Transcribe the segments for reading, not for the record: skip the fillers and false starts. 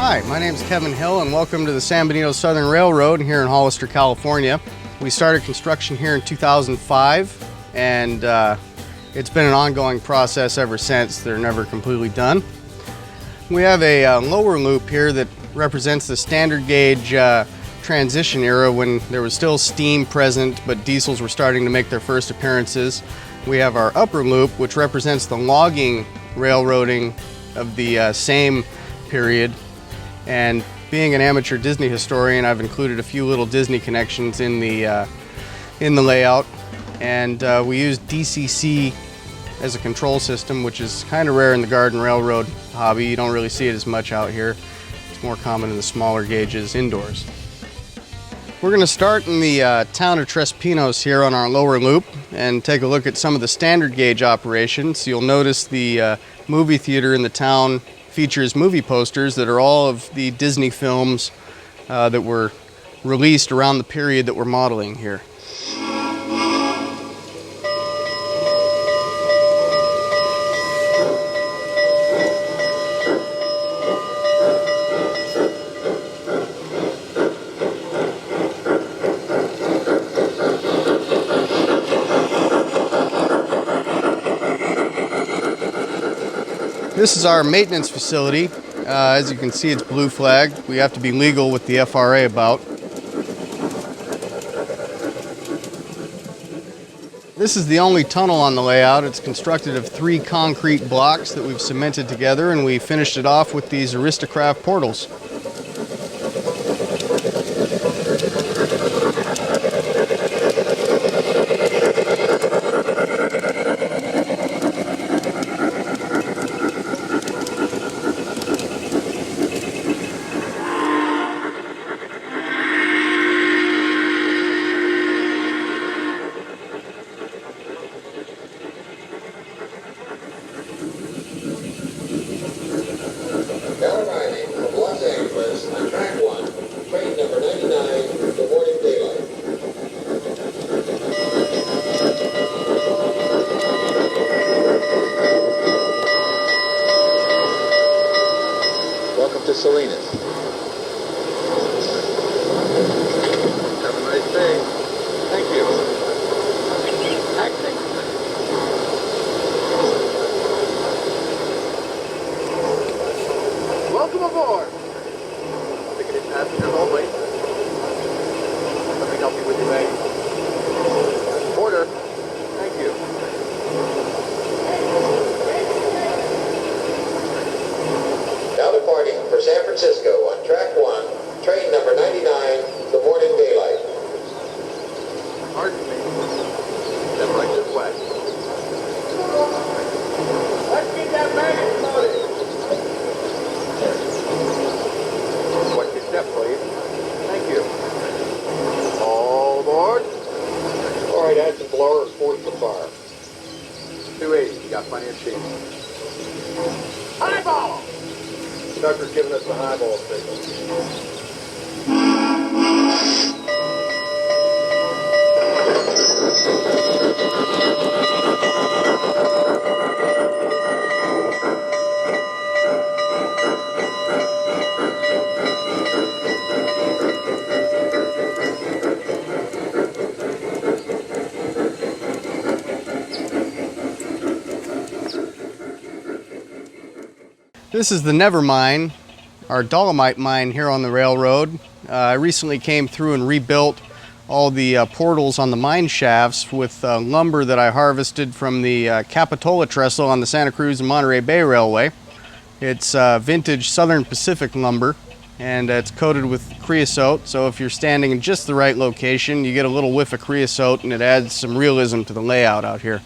Hi, my name is Kevin Hill and welcome to the San Benito Southern Railroad here in Hollister, California. We started construction here in 2005 and it's been an ongoing process ever since. They're never completely done. We have a lower loop here that represents the standard gauge transition era when there was still steam present but diesels were starting to make their first appearances. We have our upper loop, which represents the logging railroading of the same period. And being an amateur Disney historian, I've included a few little Disney connections in the layout. And we use DCC as a control system, which is kind of rare in the garden railroad hobby. You don't really see it as much out here. It's more common in the smaller gauges indoors. We're going to start in the town of Pinos here on our lower loop and take a look at some of the standard gauge operations. You'll notice the movie theater in the town features movie posters that are all of the Disney films that were released around the period that we're modeling here. This is our maintenance facility. As you can see, it's blue flagged. We have to be legal with the FRA about. This is the only tunnel on the layout. It's constructed of 3 concrete blocks that we've cemented together, and we finished it off with these Aristocraft portals. To Salinas. Have a nice day. Thank you. Acting. Welcome aboard. Ticketed passengers only. Let me help you with your bag. Porter. Thank you. Now departing for San Francisco on track 1, train number 99, the morning daylight. Pardon me. Step right this way. Let's get that baggage loaded. Watch your step, please. Thank you. All aboard. All right, add some blowers, 40 for fire. 280. You got plenty of cheese. Highball! Conductor's giving us the highball signal. This is the Nevermind, our dolomite mine here on the railroad. I recently came through and rebuilt all the portals on the mine shafts with lumber that I harvested from the Capitola trestle on the Santa Cruz and Monterey Bay Railway. It's vintage Southern Pacific lumber, and it's coated with creosote, so if you're standing in just the right location, you get a little whiff of creosote and it adds some realism to the layout out here.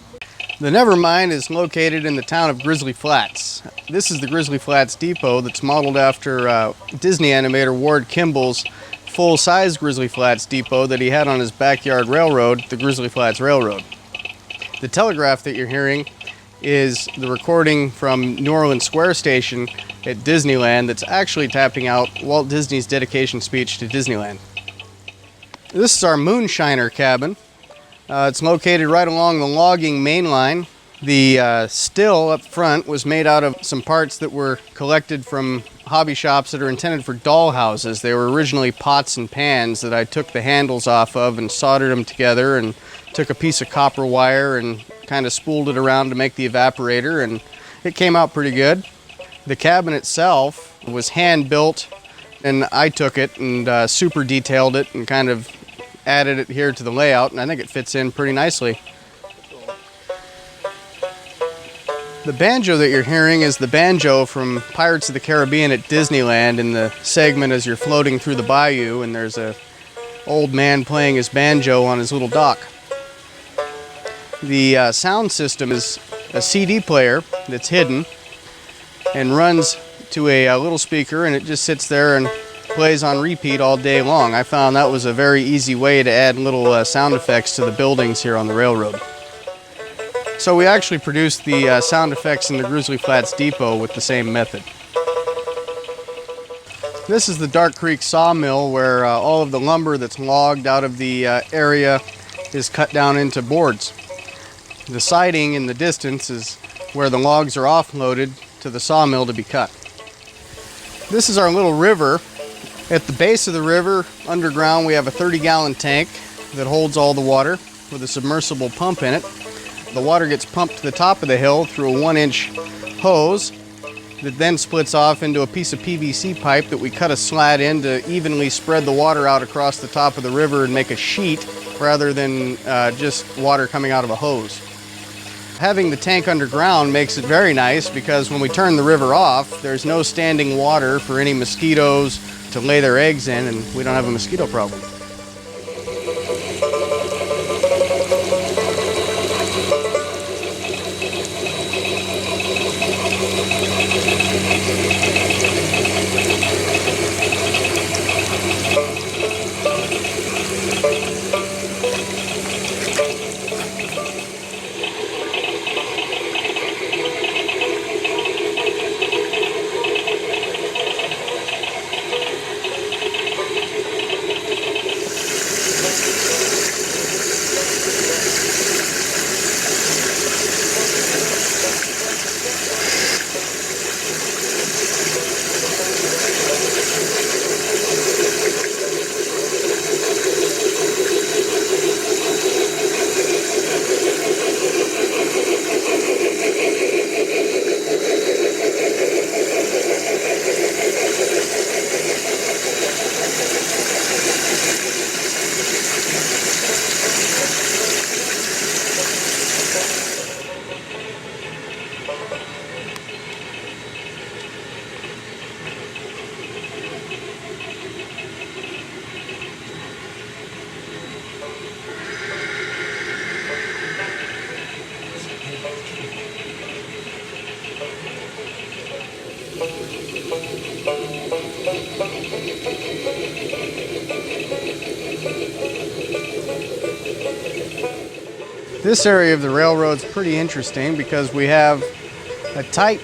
The Nevermind is located in the town of Grizzly Flats. This is the Grizzly Flats Depot that's modeled after Disney animator Ward Kimball's full-size Grizzly Flats Depot that he had on his backyard railroad, the Grizzly Flats Railroad. The telegraph that you're hearing is the recording from New Orleans Square Station at Disneyland that's actually tapping out Walt Disney's dedication speech to Disneyland. This is our moonshiner cabin. It's located right along the logging main line. The still up front was made out of some parts that were collected from hobby shops that are intended for doll houses. They were originally pots and pans that I took the handles off of and soldered them together, and took a piece of copper wire and kind of spooled it around to make the evaporator, and it came out pretty good. The cabin itself was hand built, and I took it and super detailed it and kind of added it here to the layout, and I think it fits in pretty nicely. The banjo that you're hearing is the banjo from Pirates of the Caribbean at Disneyland, in the segment as you're floating through the bayou and there's a old man playing his banjo on his little dock. The sound system is a CD player that's hidden and runs to a little speaker, and it just sits there and plays on repeat all day long. I found that was a very easy way to add little sound effects to the buildings here on the railroad. So we actually produced the sound effects in the Grizzly Flats Depot with the same method. This is the Dark Creek sawmill, where all of the lumber that's logged out of the area is cut down into boards. The siding in the distance is where the logs are offloaded to the sawmill to be cut. This is our little river. At the base of the river, underground, we have a 30-gallon tank that holds all the water with a submersible pump in it. The water gets pumped to the top of the hill through a 1-inch hose that then splits off into a piece of PVC pipe that we cut a slat in to evenly spread the water out across the top of the river and make a sheet rather than just water coming out of a hose. Having the tank underground makes it very nice, because when we turn the river off, there's no standing water for any mosquitoes to lay their eggs in, and we don't have a mosquito problem. This area of the railroad's pretty interesting because we have a tight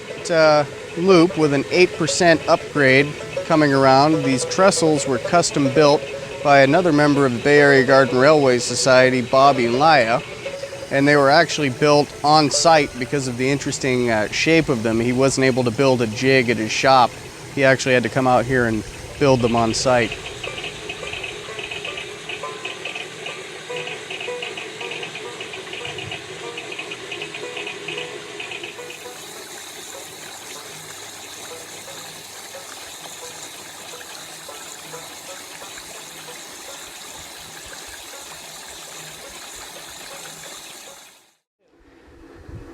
loop with an 8% upgrade coming around. These trestles were custom built by another member of the Bay Area Garden Railway Society, Bobby Laya, and they were actually built on site because of the interesting shape of them. He wasn't able to build a jig at his shop. He actually had to come out here and build them on site.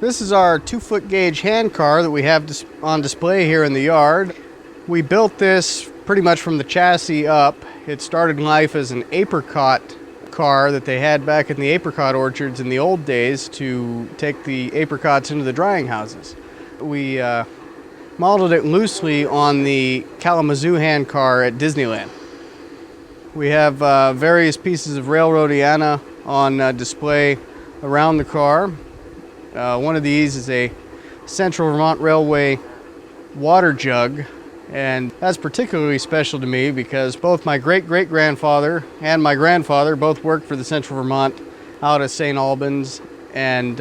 This is our 2-foot gauge hand car that we have on display here in the yard. We built this pretty much from the chassis up. It started life as an apricot car that they had back in the apricot orchards in the old days to take the apricots into the drying houses. We modeled it loosely on the Kalamazoo hand car at Disneyland. We have various pieces of railroadiana on display around the car. One of these is a Central Vermont Railway water jug, and that's particularly special to me because both my great-great-grandfather and my grandfather both worked for the Central Vermont out of St. Albans, and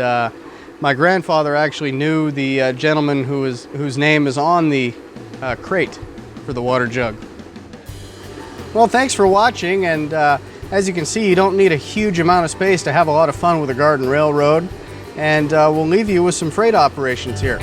my grandfather actually knew the gentleman whose name is on the crate. for the water jug. Well, thanks for watching, and as you can see, you don't need a huge amount of space to have a lot of fun with a garden railroad, and we'll leave you with some freight operations here.